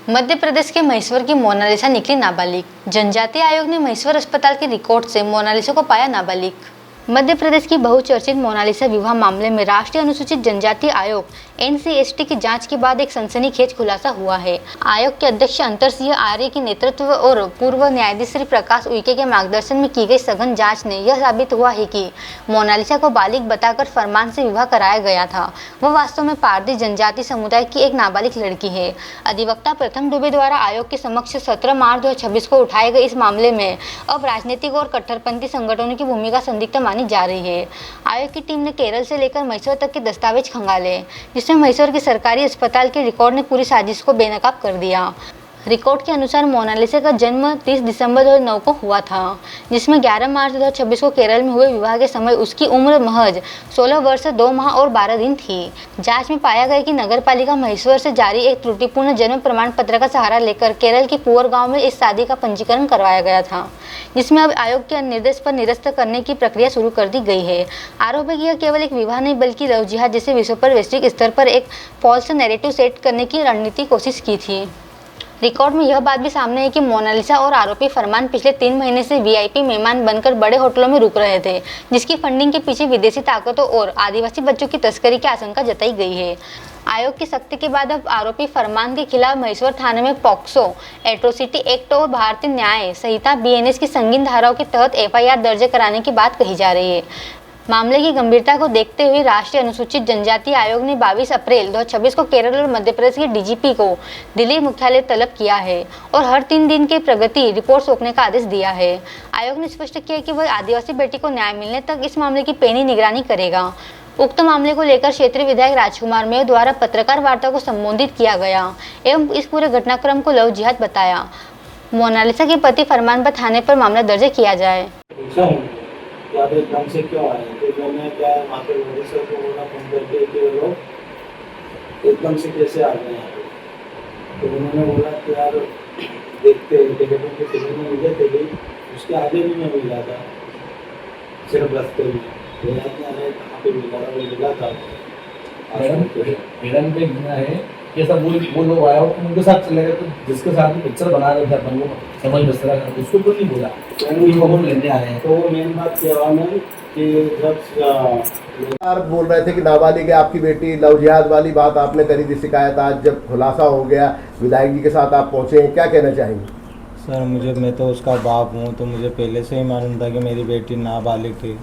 मध्य प्रदेश के महेश्वर की मोनालिसा निकली नाबालिग। जनजातीय आयोग ने महेश्वर अस्पताल के रिकॉर्ड से मोनालिसा को पाया नाबालिग। मध्य प्रदेश की बहुचर्चित मोनालिसा विवाह मामले में राष्ट्रीय अनुसूचित जनजाति आयोग NCST की जांच के बाद एक सनसनीखेज खुलासा हुआ है। आयोग के अध्यक्ष अंतर सिंह आर्य के नेतृत्व और पूर्व न्यायाधीश श्री प्रकाश उइके के मार्गदर्शन में की गई सघन जांच ने यह साबित हुआ है कि मोनालिसा को बालिग बताकर फरमान से विवाह कराया गया था। वह वास्तव में पारधी जनजाति समुदाय की एक नाबालिग लड़की है। अधिवक्ता प्रथम दुबे द्वारा आयोग के समक्ष 17 मार्च 2026 को उठाए गए इस मामले में अब राजनीतिक और कट्टरपंथी संगठनों की भूमिका संदिग्ध मानी जा रही है। आयोग की टीम ने केरल से लेकर महेश्वर तक के दस्तावेज खंगाले, जिसमें महेश्वर के सरकारी अस्पताल के रिकॉर्ड ने पूरी साजिश को बेनकाब कर दिया। रिकॉर्ड के अनुसार मोनालिसा का जन्म 30 दिसंबर 2009 को हुआ था, जिसमें 11 मार्च 2026 को केरल में हुए विवाह के समय उसकी उम्र महज 16 वर्ष 2 माह और 12 दिन थी। जांच में पाया गया कि नगरपालिका महेश्वर से जारी एक त्रुटिपूर्ण जन्म प्रमाण पत्र का सहारा लेकर केरल के पुअर गांव में इस शादी का पंजीकरण करवाया गया था, जिसमें अब आयोग के निर्देश पर निरस्त करने की प्रक्रिया शुरू कर दी गई है। आरोप है कि यह केवल एक विवाह नहीं बल्कि लव जिहाद जैसे विषयों पर वैश्विक स्तर पर एक फॉल्स नैरेटिव सेट करने की रणनीति कोशिश की थी। रिकॉर्ड में यह बात भी सामने है कि मोनालिसा और आरोपी फरमान पिछले 3 महीने से VIP मेहमान बनकर बड़े होटलों में रुक रहे थे, जिसकी फंडिंग के पीछे विदेशी ताकतों और आदिवासी बच्चों की तस्करी की आशंका जताई गई है। आयोग की सख्ती के बाद अब आरोपी फरमान के खिलाफ महेश्वर थाने में पॉक्सो, एट्रोसिटी एक्ट और भारतीय न्याय संहिता BNS की संगीन धाराओं के तहत FIR दर्ज कराने की बात कही जा रही है। मामले की गंभीरता को देखते हुए राष्ट्रीय अनुसूचित जनजाति आयोग ने 22 अप्रैल 2026 को केरल और मध्य प्रदेश के DGP को दिल्ली मुख्यालय तलब किया है और हर 3 दिन के प्रगति रिपोर्ट सौंपने का आदेश दिया है। आयोग ने स्पष्ट किया कि वह आदिवासी बेटी को न्याय मिलने तक इस मामले की पैनी निगरानी करेगा। उक्त मामले को लेकर क्षेत्रीय विधायक राजकुमार मेव द्वारा पत्रकार वार्ता को संबोधित किया गया एवं इस पूरे घटनाक्रम को लव जिहाद बताया। मोनालिसा के पति फरमान पर थाने पर मामला दर्ज किया जाए। आप एकदम से क्यों आए? तो मैंने क्या वहाँ पे सर को बोला फोन करके कि वो लोग एकदम से कैसे आ गए यहाँ पे। तो उन्होंने बोला कि यार देखते टिकटों के फिल्म में मिले थे, उसके आगे भी मैं मिला था, सिर्फ रास्ते में कहाँ पे मिला था, वो मिला था मैडम पे मिला है। ये सब वो लोग आया हो उनके साथ चले गए, तो जिसके साथ पिक्चर बना रहे थे अपन वो समझ बस रहा उसको क्यों नहीं बोला वो लेने आए हैं। तो वो मेन बात क्या हुआ मैम कि जब बोल रहे थे कि नाबालिग है आपकी बेटी, लव जिहाद वाली बात आपने करी थी शिकायत, आज जब खुलासा हो गया विधायक जी के साथ आप पहुँचे हैं, क्या कहना चाहेंगे? सर मैं तो उसका बाप हूँ, तो मुझे पहले से ही मालूम था कि मेरी बेटी नाबालिग थी।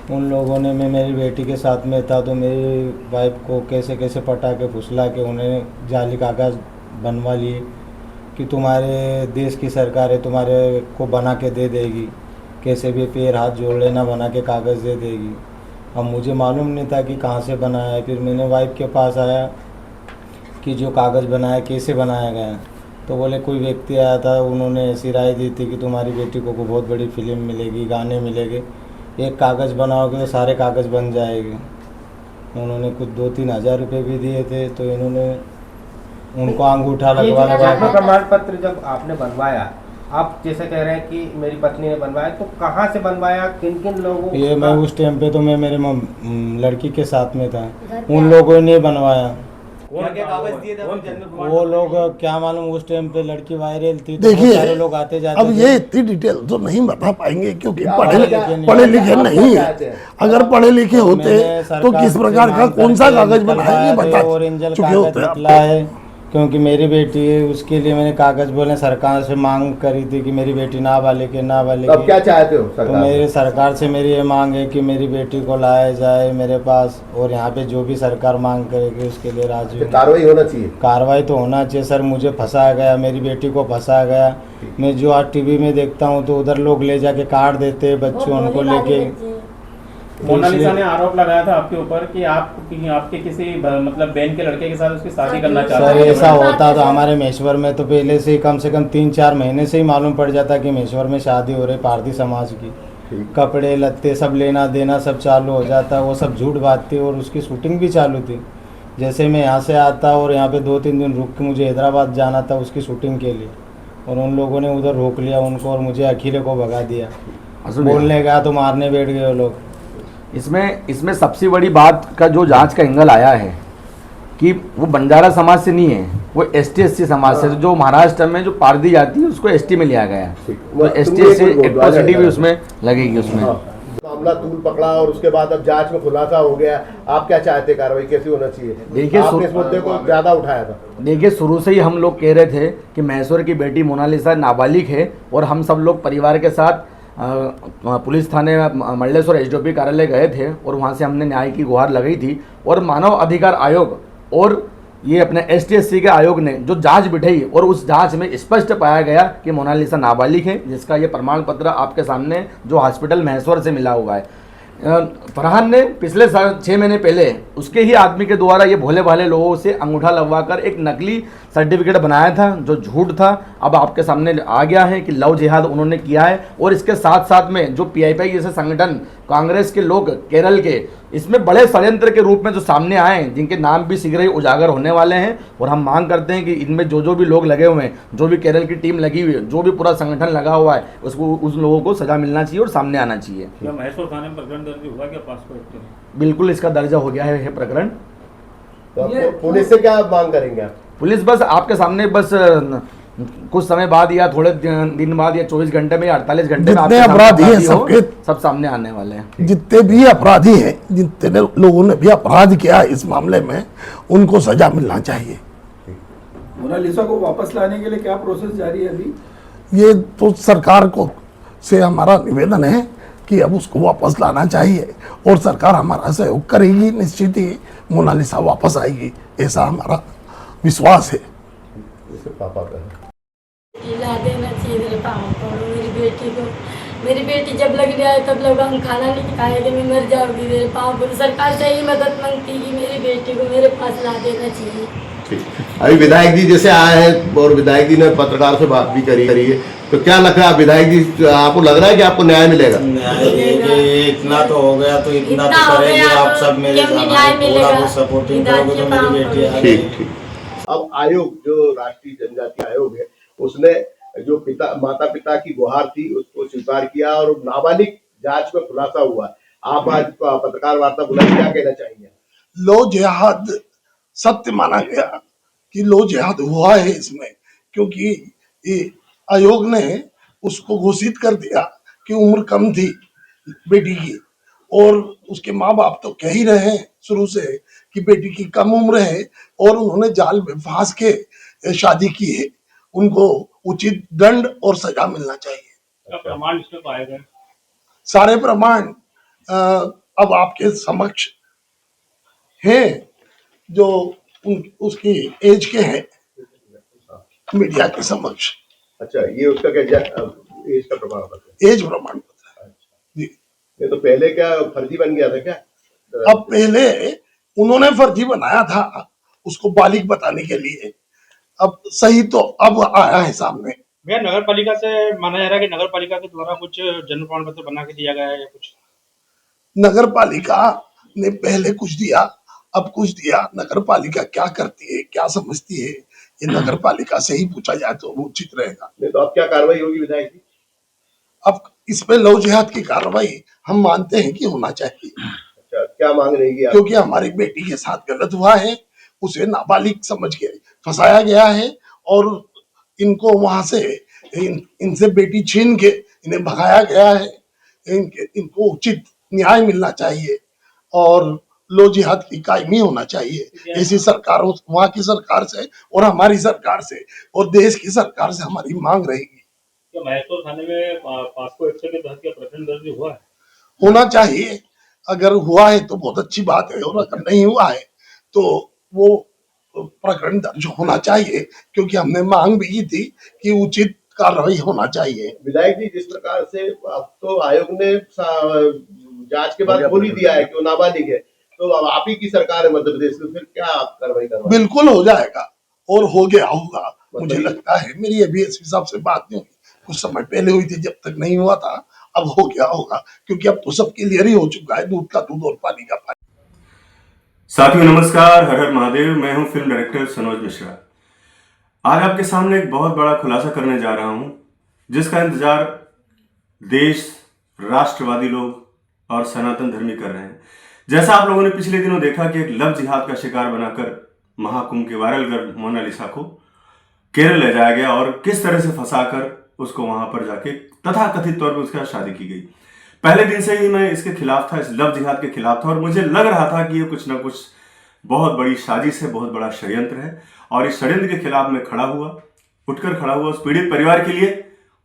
उन लोगों ने मैं मेरी बेटी के साथ में था तो मेरी वाइफ को कैसे कैसे पटा के फुसला के उन्हें जाली कागज़ बनवा लिए कि तुम्हारे देश की सरकार है, तुम्हारे को बना के दे देगी, कैसे भी पैर हाथ जोड़ लेना बना के कागज़ दे देगी। अब मुझे मालूम नहीं था कि कहाँ से बनाया है। फिर मैंने वाइफ के पास आया कि जो कागज़ बनाया कैसे बनाया गया, तो बोले कोई व्यक्ति आया था, उन्होंने ऐसी राय दी थी कि तुम्हारी बेटी को बहुत बड़ी फिल्म मिलेगी, गाने मिलेंगे, एक कागज़ बनाओगे तो सारे कागज़ बन जाएंगे। उन्होंने कुछ 2-3 हज़ार रुपये भी दिए थे, तो इन्होंने उनको अंगूठा लगवा प्रमाण पत्र जब आपने बनवाया, आप जैसे कह रहे हैं कि मेरी पत्नी ने बनवाया, तो कहाँ से बनवाया, किन किन लोगों? ये मैं उस टाइम पे तो मैं मेरे लड़की के साथ में था, उन लोगों ने बनवाया। वो लोग क्या मालूम, उस टाइम पे लड़की वायरल थी तो सारे लोग आते जाते। अब ये इतनी डिटेल तो नहीं बता पाएंगे क्योंकि पढ़े लिखे नहीं है। अगर पढ़े लिखे होते तो किस प्रकार का कौन सा कागज बनाएंगे बता चुके होते हैं। क्योंकि मेरी बेटी है उसके लिए मैंने कागज बोले सरकार से मांग करी थी कि मेरी बेटी नाबालिग है, नाबालिग। अब क्या चाहते हो सरकार? तो मेरे सरकार से मेरी ये मांग है कि मेरी बेटी को लाया जाए मेरे पास, और यहाँ पे जो भी सरकार मांग करेगी उसके लिए राजी हूँ। कार्रवाई होना चाहिए। कार्रवाई तो होना चाहिए सर। मुझे फंसाया गया, मेरी बेटी को फंसाया गया। मैं जो आज TV में देखता हूँ तो उधर लोग ले जाके काट देते बच्चों, उनको लेके। मोनालिसा ने आरोप लगाया था आपके ऊपर कि आपके किसी मतलब बहन के लड़के के साथ उसकी शादी करना चाहते हैं। सर ऐसा होता तो हमारे महेश्वर में तो पहले से ही कम से कम 3-4 महीने से ही मालूम पड़ जाता कि महेश्वर में शादी हो रही पारधी समाज की। कपड़े लत्ते सब लेना देना सब चालू हो जाता, वो सब झूठ बात थी और उसकी शूटिंग भी चालू थी। जैसे मैं यहाँ से आता और यहाँ पे 2-3 दिन रुक के मुझे हैदराबाद जाना था उसकी शूटिंग के लिए, और उन लोगों ने उधर रोक लिया उनको और मुझे अकेले को भगा दिया। बोलने गया तो मारने बैठ गए वो लोग। इसमें सबसे बड़ी बात का जो जांच का एंगल आया है कि वो बंजारा समाज से नहीं है, वो ST/SC समाज से, जो महाराष्ट्र में जो पारदी जाति है उसको ST में लिया गया, तो ST/SC एट्रोसिटी भी उसमें लगेगी उसमें। मामला तूल पकड़ा और उसके बाद अब जांच में खुलासा हो गया, आप क्या चाहते, कार्रवाई कैसी होना चाहिए? देखिए, आपने इस मुद्दे को ज्यादा उठाया था। देखिए, शुरू से ही हम लोग कह रहे थे कि महेश्वर की बेटी मोनालिसा नाबालिग है, और हम सब लोग परिवार के साथ पुलिस थाने मंडलेश्वर HDP कार्यालय गए थे, और वहाँ से हमने न्याय की गुहार लगाई थी। और मानव अधिकार आयोग और ये अपने ST/SC के आयोग ने जो जांच बिठाई, और उस जांच में स्पष्ट पाया गया कि मोनालिसा नाबालिग है, जिसका ये प्रमाण पत्र आपके सामने जो हॉस्पिटल महेश्वर से मिला हुआ है। फरहान ने पिछले 6 महीने पहले उसके ही आदमी के द्वारा ये भोले भाले लोगों से अंगूठा लगवाकर एक नकली सर्टिफिकेट बनाया था जो झूठ था। अब आपके सामने आ गया है कि लव जिहाद उन्होंने किया है, और इसके साथ साथ में जो PIPI जैसे संगठन, कांग्रेस के लोग केरल के, इसमें बड़े षड्यंत्र के रूप में जो सामने आए हैं, जिनके नाम भी शीघ्र ही उजागर होने वाले हैं। और हम मांग करते हैं कि इनमें जो भी लोग लगे हुए हैं, जो भी केरल की टीम लगी हुई है, जो भी पूरा संगठन लगा हुआ है, उसको उस लोगों को सजा मिलना चाहिए और सामने आना चाहिए। क्या महेश्वर थाने में प्रकरण दर्ज हुआ क्या पासपोर्ट? बिल्कुल, इसका दर्जा हो गया है प्रकरण। तो पुलिस से क्या मांग करेंगे आप? पुलिस बस आपके सामने बस कुछ समय बाद या थोड़े दिन बाद या 24 घंटे में या 48 घंटे में जितने अपराधी हैं सबके सब सामने आने वाले हैं। जितने भी अपराधी हैं, जितने लोगों ने भी अपराध किया इस मामले में, उनको सजा मिलना चाहिए। मोनालिसा को वापस लाने के लिए क्या प्रोसेस जारी है अभी? ये तो सरकार को से हमारा निवेदन है कि अब उसको वापस लाना चाहिए, और सरकार हमारा सहयोग करेगी, निश्चित ही मोनालिसा वापस आएगी, ऐसा हमारा विश्वास है। पापा का ला देना चाहिए मेरे पापा को, मेरी बेटी को। मेरी बेटी जब लगने आए तब लोग हम खाना नहीं खाएंगे, मैं मर जाऊंगी। मेरे पाँव को सरकार से ही मदद मांगती कि मेरी बेटी को मेरे पास ला देना चाहिए। अभी विधायक जी जैसे आए हैं, और विधायक जी ने पत्रकार से बात भी करी है, तो क्या लग रहा है विधायक जी, आपको लग रहा है कि आपको न्याय मिलेगा? इतना तो हो गया, तो इतना तो करेंगे आप सब मेरे पूरा सपोर्टिंग करोगे तो मेरी बेटी ठीक। अब आयोग, जो राष्ट्रीय जनजाति आयोग है, उसने जो माता पिता की गुहार थी उसको स्वीकार किया, और नाबालिग जांच में खुलासा हुआ। आप आज पत्रकार वार्ता बुलाई, क्या कहना चाहिए? लो जिहाद सत्य माना गया कि लो जिहाद हुआ है इसमें, क्योंकि ये आयोग ने उसको घोषित कर दिया कि उम्र कम थी बेटी की, और उसके माँ बाप तो कह ही रहे हैं शुरू से कि बेटी की कम उम्र है, और उन्होंने जाल में फांस के शादी की है। उनको उचित दंड और सजा मिलना चाहिए। प्रमाण इसमें पाए गए? सारे प्रमाण अब आपके समक्ष हैं, जो उसकी एज के हैं, मीडिया के समक्ष। अच्छा, ये उसका क्या एज का प्रमाण पत्र? एज प्रमाण पत्र है जी। ये तो पहले क्या फर्जी बन गया था क्या? अब पहले उन्होंने फर्जी बनाया था उसको बालिग बताने के लिए, अब सही तो अब आया है सामने। भैया, नगर पालिका से माना जा रहा है कि नगर पालिका के द्वारा कुछ जन्म प्रमाण पत्र बना के दिया गया है या कुछ? नगर पालिका ने पहले कुछ दिया, अब कुछ दिया। नगर पालिका क्या करती है, क्या समझती है, ये नगर पालिका से ही पूछा जाए तो उचित रहेगा। नहीं तो अब क्या कार्रवाई होगी विधायक जी? अब इसमें लव जिहाद की कार्रवाई हम मानते हैं कि होना चाहिए। अच्छा, क्या मांग रहेगी आप? क्योंकि हमारी बेटी के साथ गलत हुआ है, उसे नाबालिग समझ के फंसाया गया है, और इनको वहां से इनसे बेटी छीन के इन्हें भगाया गया है। इनको उचित न्याय मिलना चाहिए, और लो जिहाद की कायमी होना चाहिए। ऐसी सरकारों, वहां की सरकार से और हमारी सरकार से और देश की सरकार से हमारी मांग रहेगी। क्या महेश्वर थाने में पासपोर्ट एक्ट के तहत क्या प्रकरण दर्ज हुआ है? होना चाहिए। अगर हुआ है तो बहुत अच्छी बात है, और अगर नहीं हुआ है तो वो प्रकरण दर्ज होना चाहिए, क्योंकि हमने मांग भी की थी कि उचित कार्रवाई होना चाहिए। विधायक जी, जिस प्रकार से अब तो आयोग ने जांच के बाद बोल ही दिया है कि वो नाबालिग है, तो अब आप ही की सरकार है मध्य प्रदेश में, फिर क्या आप कार्रवाई करवा? बिल्कुल हो जाएगा, और हो गया होगा मुझे लगता है। मेरी अभी एसपी साहब से बात नहीं हुई, कुछ समय पहले हुई थी, जब तक नहीं हुआ था। अब हो गया होगा, क्योंकि अब तो सब क्लियर ही हो चुका है, दूध का दूध और पानी का पानी। साथियों नमस्कार, हर हर महादेव। मैं हूं फिल्म डायरेक्टर सनोज मिश्रा। आज आपके सामने एक बहुत बड़ा खुलासा करने जा रहा हूं, जिसका इंतजार देश, राष्ट्रवादी लोग और सनातन धर्मी कर रहे हैं। जैसा आप लोगों ने पिछले दिनों देखा कि एक लव जिहाद का शिकार बनाकर महाकुंभ के वायरल गर्ल मोनालिसा को केरल ले जाया गया और किस तरह से फंसाकर उसको वहां पर जाके तथाकथित तौर पर उसके साथ शादी की गई। पहले दिन से ही मैं इसके खिलाफ था, इस लव जिहाद के खिलाफ था और मुझे लग रहा था कि ये कुछ ना कुछ बहुत बड़ी साजिश है, बहुत बड़ा षड्यंत्र है। और इस षड्यंत्र के खिलाफ मैं खड़ा हुआ, उठकर खड़ा हुआ उस पीड़ित परिवार के लिए।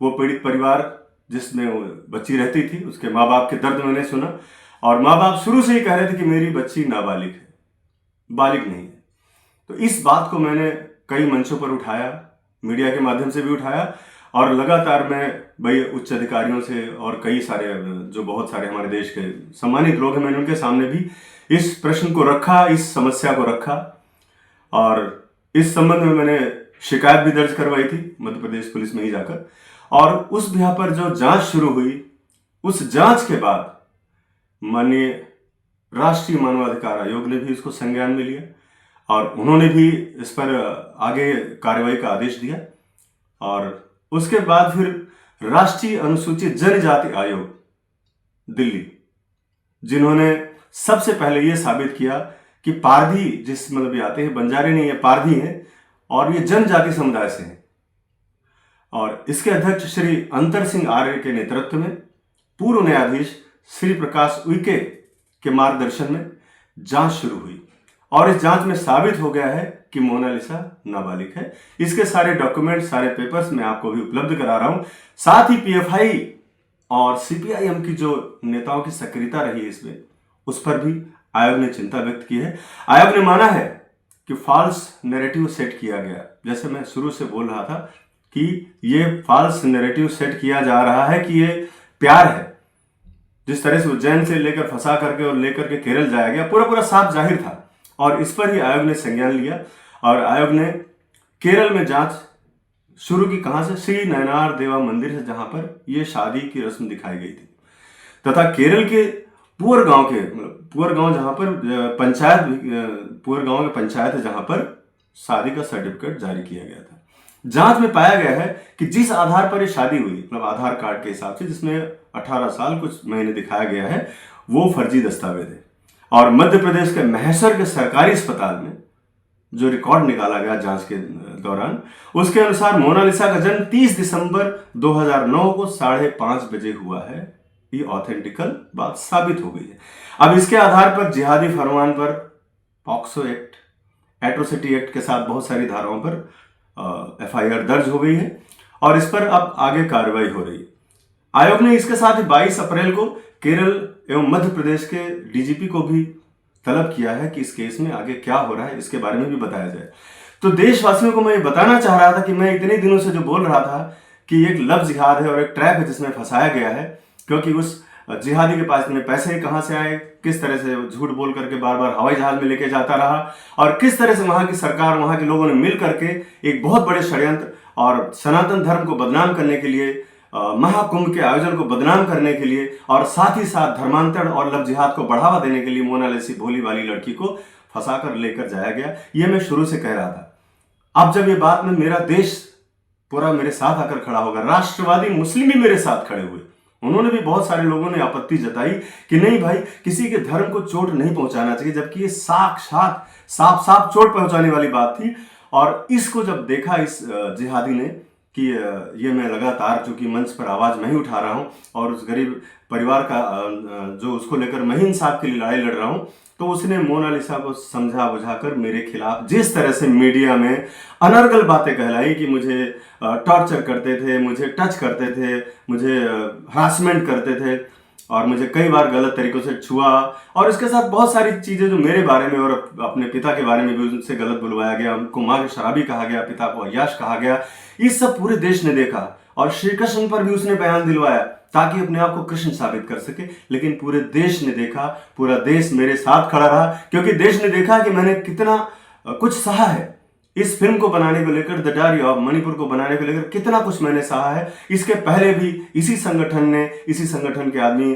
वो पीड़ित परिवार जिसमें वो बच्ची रहती थी, उसके माँ बाप के दर्द मैंने सुना और माँ बाप शुरू से ही कह रहे थे कि मेरी बच्ची नाबालिग है, बालिग नहीं है। तो इस बात को मैंने कई मंचों पर उठाया, मीडिया के माध्यम से भी उठाया और लगातार मैं भाई उच्च अधिकारियों से और कई सारे जो बहुत सारे हमारे देश के सम्मानित लोग हैं, मैंने उनके सामने भी इस प्रश्न को रखा, इस समस्या को रखा और इस संबंध में मैंने शिकायत भी दर्ज करवाई थी मध्य प्रदेश पुलिस में ही जाकर। और उस बिहार पर जो जांच शुरू हुई, उस जांच के बाद माननीय राष्ट्रीय मानवाधिकार आयोग ने भी इसको संज्ञान में लिया और उन्होंने भी इस पर आगे कार्रवाई का आदेश दिया। और उसके बाद फिर राष्ट्रीय अनुसूचित जनजाति आयोग दिल्ली, जिन्होंने सबसे पहले यह साबित किया कि पारधी जिस मतलब ये आते हैं, बंजारे नहीं है, पारधी हैं और ये जनजाति समुदाय से हैं। और इसके अध्यक्ष श्री अंतर सिंह आर्य के नेतृत्व में पूर्व न्यायाधीश श्री प्रकाश उइके के मार्गदर्शन में जांच शुरू हुई और इस जांच में साबित हो गया है कि मोनालिसा नाबालिग है। इसके सारे डॉक्यूमेंट, सारे पेपर्स मैं आपको भी उपलब्ध करा रहा हूं। साथ ही पीएफआई और सीपीआईएम की जो नेताओं की सक्रियता रही है इसमें, उस पर भी आयोग ने चिंता व्यक्त की है। आयोग ने माना है कि फॉल्स नैरेटिव सेट किया गया। जैसे मैं शुरू से बोल रहा था कि ये फॉल्स नैरेटिव सेट किया जा रहा है कि ये प्यार है। जिस तरह से उज्जैन से लेकर फंसा करके और लेकर के केरल जाया गया, पूरा साफ जाहिर था और इस पर ही आयोग ने संज्ञान लिया और आयोग ने केरल में जांच शुरू की। कहां से? श्री नयनार देवा मंदिर से, जहां पर यह शादी की रस्म दिखाई गई थी, तथा केरल के पुअर गांव के पुअर गांव जहां पर पंचायत, पुअर गांव के पंचायत है जहां पर शादी का सर्टिफिकेट जारी किया गया था। जांच में पाया गया है कि जिस आधार पर यह शादी हुई, मतलब आधार कार्ड के हिसाब से जिसमें 18 साल कुछ महीने दिखाया गया है, वो फर्जी दस्तावेज है। और मध्य प्रदेश के महेश्वर के सरकारी अस्पताल में जो रिकॉर्ड निकाला गया जांच के दौरान, उसके अनुसार मोनालिसा का जन्म 30 दिसंबर 2009 को 5:30 बजे हुआ है। ये ऑथेंटिकल बात साबित हो गई है। अब इसके आधार पर जिहादी फरमान पर पॉक्सो एक्ट, एट्रोसिटी एक्ट के साथ बहुत सारी धाराओं पर एफआईआर दर्ज हो गई है और इस पर अब आगे कार्रवाई हो रही है। आयोग ने इसके साथ ही 22 अप्रैल को केरल एवं मध्य प्रदेश के डीजीपी को भी तलब किया है कि इस केस में आगे क्या हो रहा है, इसके बारे में भी बताया जाए। तो देशवासियों को मैं ये बताना चाह रहा था कि मैं इतने दिनों से जो बोल रहा था कि एक लव जिहाद है और एक ट्रैप है जिसमें फंसाया गया है, क्योंकि उस जिहादी के पास इतने पैसे कहां से आए, किस तरह से झूठ बोल करके बार बार हवाई जहाज में लेके जाता रहा और किस तरह से वहां की सरकार, वहां के लोगों ने मिल करके एक बहुत बड़े षड्यंत्र और सनातन धर्म को बदनाम करने के लिए, महाकुंभ के आयोजन को बदनाम करने के लिए और साथ ही साथ धर्मांतरण और लव जिहाद को बढ़ावा देने के लिए मोनालिसा भोली वाली लड़की को फंसाकर लेकर जाया गया। ये मैं शुरू से कह रहा था। अब जब ये बात में मेरा देश पूरा मेरे साथ आकर खड़ा होगा, राष्ट्रवादी मुस्लिम भी मेरे साथ खड़े हुए, उन्होंने भी, बहुत सारे लोगों ने आपत्ति जताई कि नहीं भाई, किसी के धर्म को चोट नहीं पहुंचाना चाहिए, जबकि ये साक्षात साफ चोट पहुंचाने वाली बात थी। और इसको जब देखा इस जिहादी ने कि ये मैं लगातार, चूंकि मंच पर आवाज मैं ही उठा रहा हूं और उस गरीब परिवार का जो उसको लेकर मैं ही इंसाफ के लिए लड़ाई लड़ रहा हूं, तो उसने मोनालिसा को समझा बुझाकर मेरे खिलाफ जिस तरह से मीडिया में अनर्गल बातें कहलाई कि मुझे टॉर्चर करते थे, मुझे टच करते थे, मुझे हरासमेंट करते थे और मुझे कई बार गलत तरीकों से छुआ और इसके साथ बहुत सारी चीज़ें जो मेरे बारे में और अपने पिता के बारे में भी उनसे गलत बुलवाया गया, उनको माँ के शराबी कहा गया, पिता को अय्याश कहा गया। ये सब पूरे देश ने देखा और श्री कृष्ण पर भी उसने बयान दिलवाया ताकि अपने आप को कृष्ण साबित कर सके। लेकिन पूरे देश ने देखा, पूरा देश मेरे साथ खड़ा रहा, क्योंकि देश ने देखा कि मैंने कितना कुछ सहा है। इस फिल्म को बनाने को लेकर, द डायरी ऑफ मणिपुर को बनाने को लेकर कितना कुछ मैंने सहा है। इसके पहले भी इसी संगठन के आदमी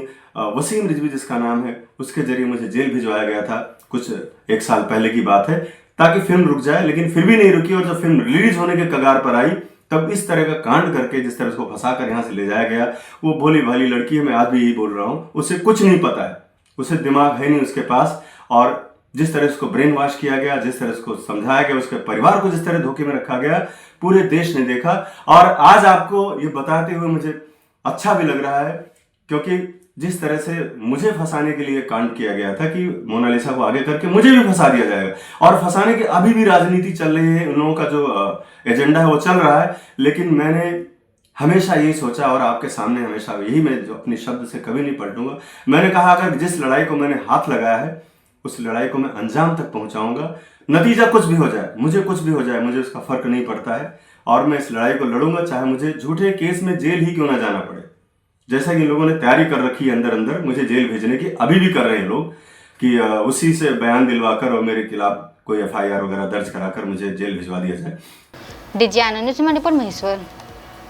वसीम रिजवी जिसका नाम है, उसके जरिए मुझे जेल भिजवाया गया था, कुछ 1 साल पहले की बात है, ताकि फिल्म रुक जाए, लेकिन फिर भी नहीं रुकी। और जब फिल्म रिलीज होने के कगार पर आई, तब इस तरह का कांड करके, जिस तरह उसको फंसाकर यहाँ से ले जाया गया, वो भोली भाली लड़की है, मैं आज भी यही बोल रहा हूँ, उसे कुछ नहीं पता है, उसे दिमाग है नहीं उसके पास। और जिस तरह उसको ब्रेन वॉश किया गया, जिस तरह उसको समझाया गया, उसके परिवार को जिस तरह धोखे में रखा गया, पूरे देश ने देखा। और आज आपको ये बताते हुए मुझे अच्छा भी लग रहा है, क्योंकि जिस तरह से मुझे फंसाने के लिए कांड किया गया था कि मोनालिसा को आगे करके मुझे भी फंसा दिया जाएगा, और फंसाने की अभी भी राजनीति चल रही है, उन लोगों का जो एजेंडा है वो चल रहा है। लेकिन मैंने हमेशा यही सोचा, और आपके सामने हमेशा यही, मैं जो अपने शब्द से कभी नहीं पलटूंगा। मैंने कहा अगर जिस लड़ाई को मैंने हाथ लगाया है उस लड़ाई को मैं अंजाम तक पहुंचाऊंगा। नतीजा कुछ भी हो जाए, मुझे कुछ भी हो जाए, मुझे उसका फर्क नहीं पड़ता है, और मैं इस लड़ाई को लड़ूंगा, चाहे मुझे झूठे केस में जेल ही क्यों ना जाना पड़े। जैसा कि लोगों ने तैयारी कर रखी है अंदर अंदर मुझे जेल भेजने की, अभी भी कर रहे हैं लोग, कि उसी से बयान दिलवाकर और मेरे खिलाफ कोई FIR वगैरह दर्ज कराकर मुझे जेल भिजवा दिया जाए। DG आनंद न्यूज मणिपुर महेश्वर।